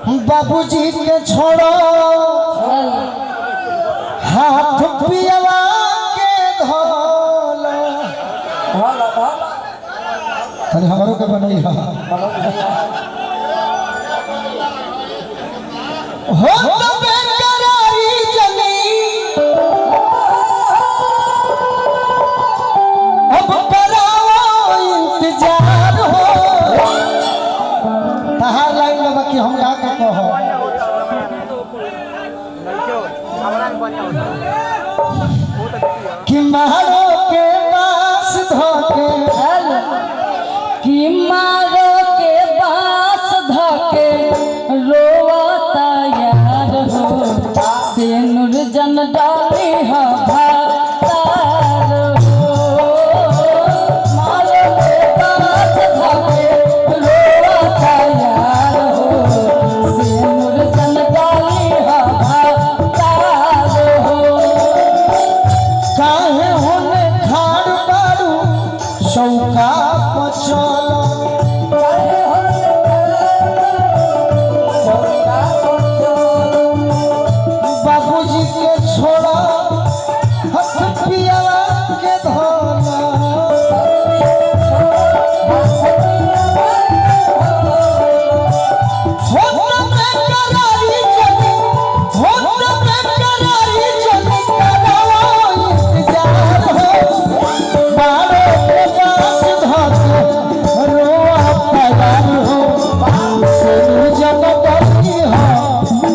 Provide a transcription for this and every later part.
बाबूजी के छोड़ो हाथ पियवा के धोलो अरे हमारो के बनई हो तो बेकरारी जली अब कराओ इंतजार हो तहार लाइन में बाकी हम गा के कहो कि मारो के पास धोके कि मारो के पास धोके रोता यार हो से नूर जन डाली हो भातार हो मारो के पास धोके रोता यार हो से नूर जन डाली हो भातार हो काहे होने खाड़ बारू शौका पचलो बाबूजी के छोड़ा हाथ पियवा के धोला होता बेकरारी जली होता बेकरारी जली कराओ इंतजार हो मारो के पास धोके रोआ प्यार हो सुन जब डरी हो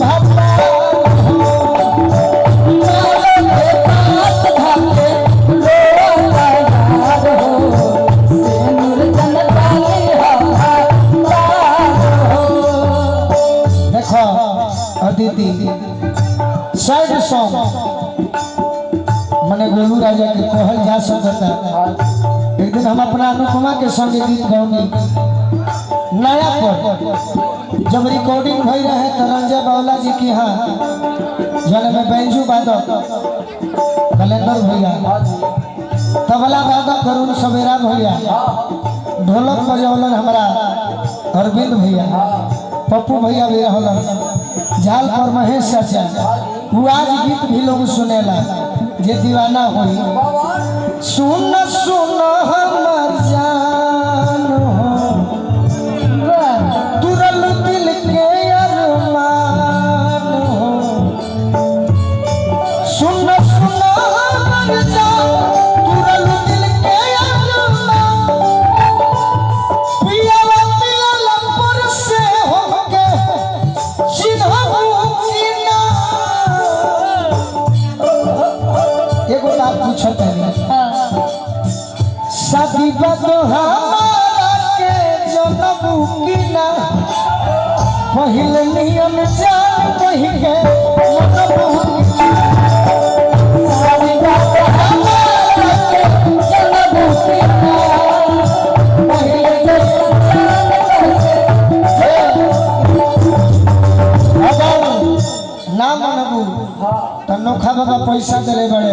भतार हो मारो के पास धोके रोता यार हो से नूर जन डाली हो भातार हो देखो अदिति साइड सॉन्ग मने गोलू राजा के कहल जा सकता एक दिन हम अपना अनुपमा के संग गीत गौनी नया पर जब रिकॉर्डिंग भई रहे तो रंजय बावला जी के यहाँ जल में बैंजू वादक कलेंदर भैया तबला वादक करुण सवेरा भैया ढोलक बजौलन हमारा अरविंद भैया पप्पू भैया भी रहलन झाल पर महेश चाचा वो आज गीत भी लोग सुनेला जे दीवाना होई सुन सुन हमर जान हो तुरल दिल के अरमान हो सुन सुन हमर जान तुरल दिल के अरमान पियावा मिलल पर से होके चिन्हबू कि ना एगो बात पूछत है शादी बात हमारा के जनबू कि ना पहिले नियम जान कहि के मनबू कि ना शादी बात हमारा के जनबू कि ना पहिले नियम जान कहि के अगर ना मनबू तो नोखा बाबा पैसा दिले बड़े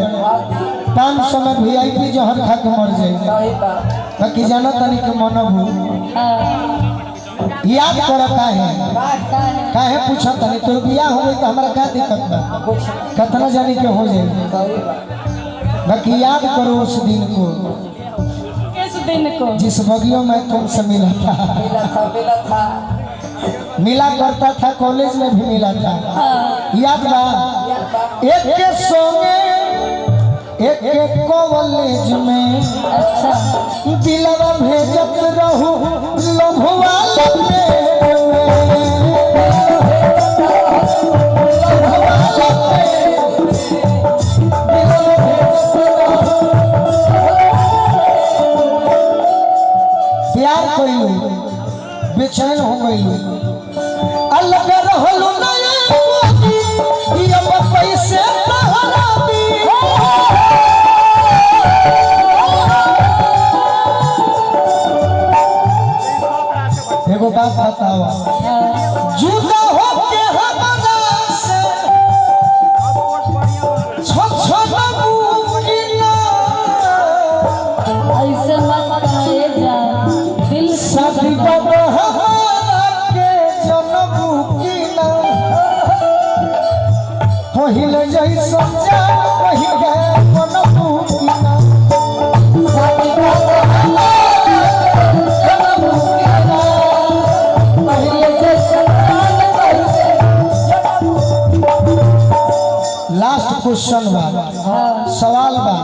500 में VIP जहर खा के मर जाए बाकी जानो तनी के मनबू याद कर काहे पूछो तनी तोर बियाह हो गई तो हमरा का दिक्कत बा कितना जानी के हो जाए बाकी याद करो उस दिन को किस दिन को जिस बगियों में तुमसे मिला था मिला करता था कॉलेज में भी मिला था याद बा एक के सोने एक एक कॉलेज में अच्छा दिलवा भेजत रहू लभुआ लगे प्यार कइलू बेचैन हो गइलू अलग रहलू नया ये पैसे तहरा दी एगो बात बताओ पहिले जैसा जा वही गए मन पूकिना शादी बात हमारा जन्म हुआ पहले जैसा काल कैसे लास्ट क्वेश्चन बा हाँ सवाल बा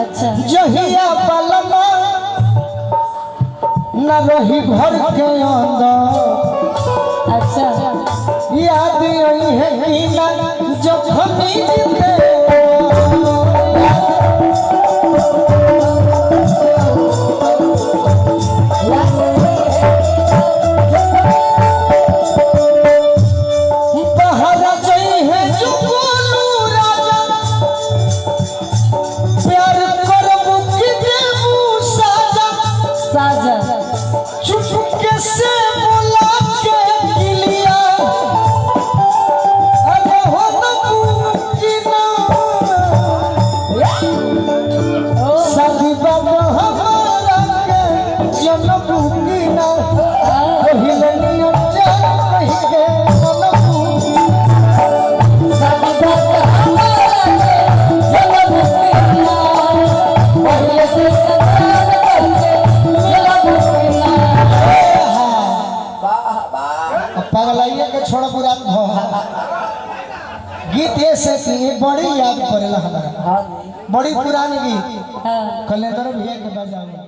अच्छा जहिया बलमा न रही घर के अंदर अच्छा याद आई है कि ना जब हम जीते बहरा जई है जो बोलू राजा प्यार करबू कि देबू साजा साजा चुपके से बोला के किलिया अरे हो न पूकिना शादी बाबा हमारा के जन्म पूकिना पहिले नियम जा कही के मन पूकिना शादी बात हमारा जन्म हुआ पहले जैसा काल कैसे जन्म हुआ पगलाइया के छोड़ बुरा गीत ये से कि बड़ी याद पड़ेला हमारा हाँ बड़ी पुरानी गीत हाँ कलेंदर भैया के बजावे